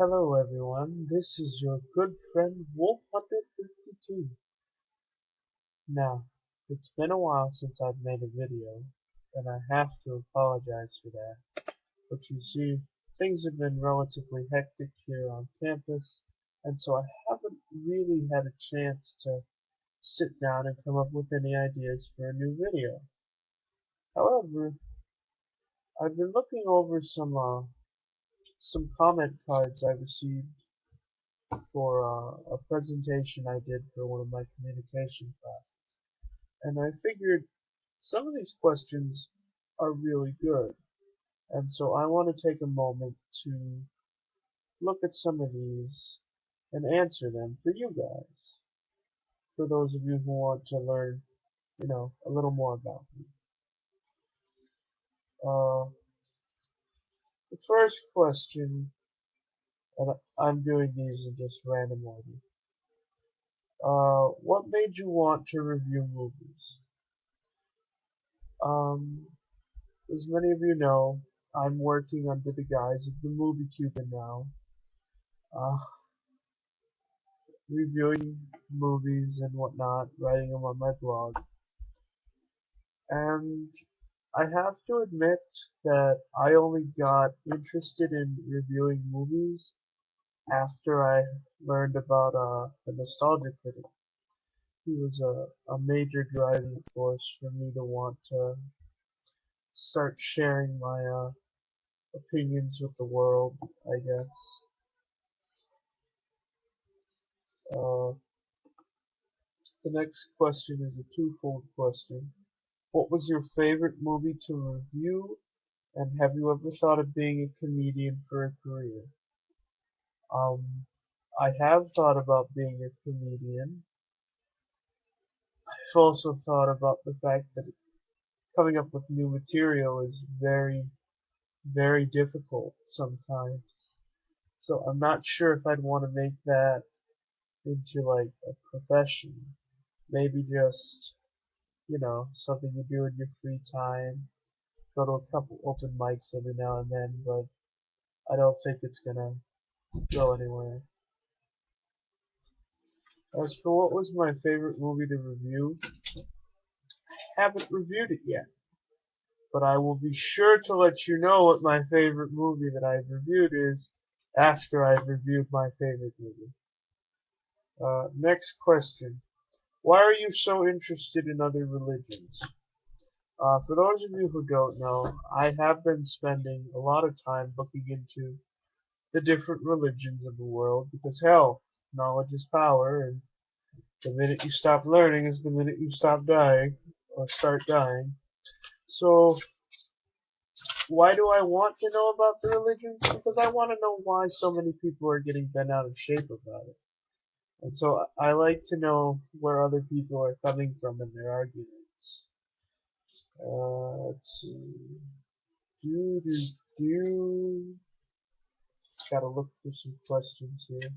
Hello everyone, this is your good friend Wolf Hunter 52. Now, it's been a while since I've made a video, and I have to apologize for that. But you see, things have been relatively hectic here on campus, and so I haven't really had a chance to sit down and come up with any ideas for a new video. However, I've been looking over some comment cards I received for a presentation I did for one of my communication classes. And I figured some of these questions are really good. And so I want to take a moment to look at some of these and answer them for you guys. For those of you who want to learn, a little more about me. Uh, the first question, and I'm doing these in just random order. What made you want to review movies? Um, As many of you know, I'm working under the guise of the Movie Cuban now, uh, reviewing movies and whatnot, writing them on my blog. And I have to admit that I only got interested in reviewing movies after I learned about the Nostalgia Critic. He was a major driving force for me to want to start sharing my opinions with the world, I guess. Uh, The next question is a twofold question. What was your favorite movie to review, and have you ever thought of being a comedian for a career? Um, I have thought about being a comedian. I've also thought about the fact that coming up with new material is very, very difficult sometimes. So I'm not sure if I'd want to make that into like a profession. Maybe just, something you do in your free time. Go to a couple open mics every now and then, but I don't think it's gonna go anywhere. As for what was my favorite movie to review, I haven't reviewed it yet, but I will be sure to let you know what my favorite movie that I've reviewed is after I've reviewed my favorite movie. Next question. Why are you so interested in other religions? For those of you who don't know, I have been spending a lot of time looking into the different religions of the world because hell, knowledge is power, and the minute you stop learning is the minute you stop dying or start dying. So why do I want to know about the religions? Because I want to know why so many people are getting bent out of shape about it. And so I like to know where other people are coming from in their arguments. Let's see. Do do do. Gotta look for some questions here.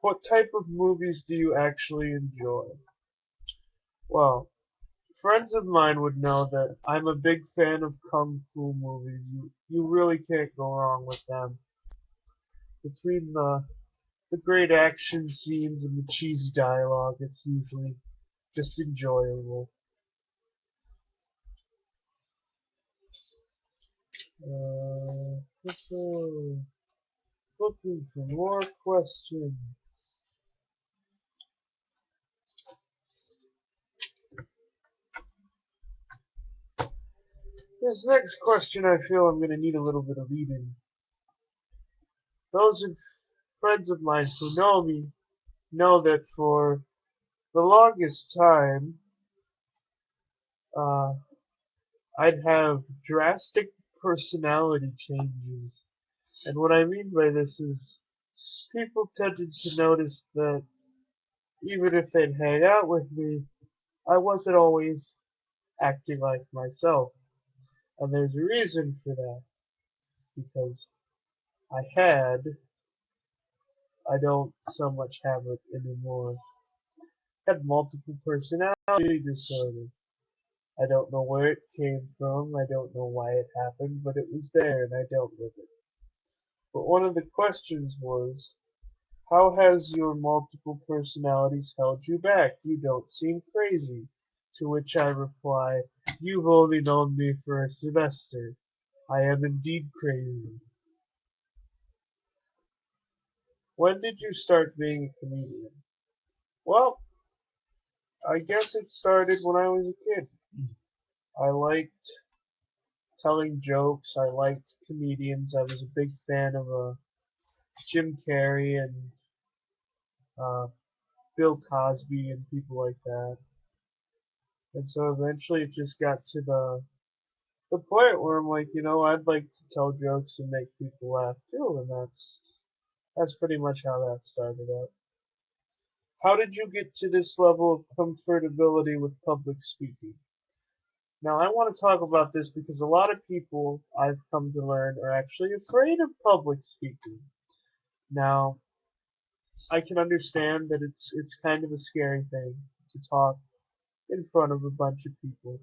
What type of movies do you actually enjoy? Well, friends of mine would know that I'm a big fan of kung fu movies. You really can't go wrong with them. Between the great action scenes and the cheesy dialogue, it's usually just enjoyable. So looking for more questions. This next question, I feel I'm going to need a little bit of leading. Those of friends of mine who know me know that for the longest time, uh, I'd have drastic personality changes. And what I mean by this is people tended to notice that even if they'd hang out with me, I wasn't always acting like myself. And there's a reason for that. Because I had, I don't so much have it anymore. I had multiple personality disorder. I don't know where it came from. I don't know why it happened, but it was there and I dealt with it. But one of the questions was, how has your multiple personalities held you back? You don't seem crazy. To which I reply, you've only known me for a semester. I am indeed crazy. When did you start being a comedian? Well, I guess it started when I was a kid. I liked telling jokes. I liked comedians. I was a big fan of Jim Carrey and uh, Bill Cosby and people like that. And so eventually it just got to the point where I'm like, I'd like to tell jokes and make people laugh too, and that's pretty much how that started out. How did you get to this level of comfortability with public speaking? Now, I want to talk about this because a lot of people I've come to learn are actually afraid of public speaking. Now, I can understand that it's kind of a scary thing to talk in front of a bunch of people.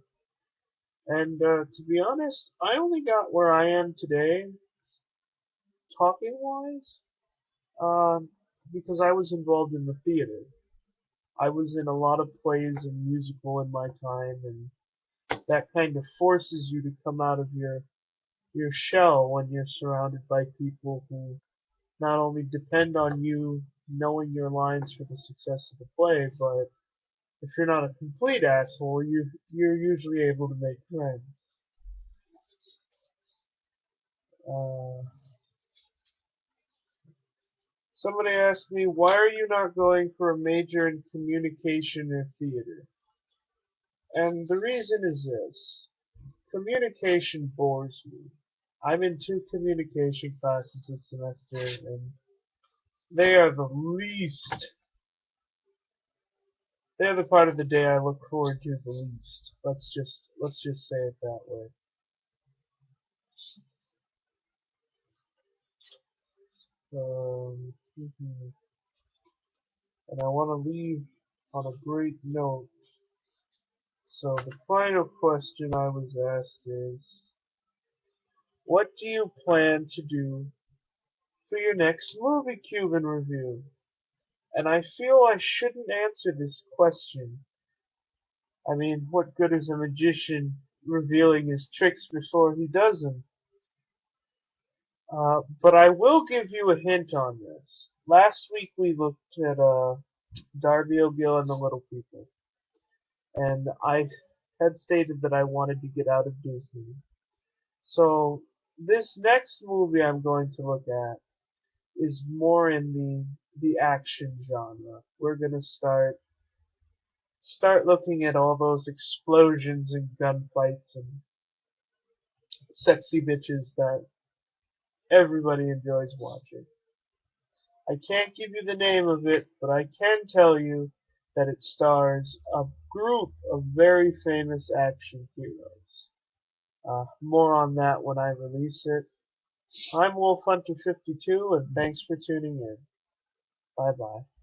And to be honest, I only got where I am today, talking wise, um, because I was involved in the theater. I was in a lot of plays and musical in my time, and that kind of forces you to come out of your shell when you're surrounded by people who not only depend on you knowing your lines for the success of the play, but if you're not a complete asshole, you're usually able to make friends. Uh, Somebody asked me, why are you not going for a major in communication or theater? And the reason is this. Communication bores me. I'm in 2 communication classes this semester, and they are they're the part of the day I look forward to the least. Let's just say it that way. Um, and I want to leave on a great note. So the final question I was asked is, what do you plan to do for your next movie Cuban review? And I feel I shouldn't answer this question. I mean, what good is a magician revealing his tricks before he does them? But I will give you a hint on this. Last week we looked at Darby O'Gill and the Little People, and I had stated that I wanted to get out of Disney. So this next movie I'm going to look at is more in the action genre. We're gonna start looking at all those explosions and gunfights and sexy bitches that everybody enjoys watching. I can't give you the name of it, but I can tell you that it stars a group of very famous action heroes. More on that when I release it. I'm Wolf Hunter 52, and thanks for tuning in. Bye bye.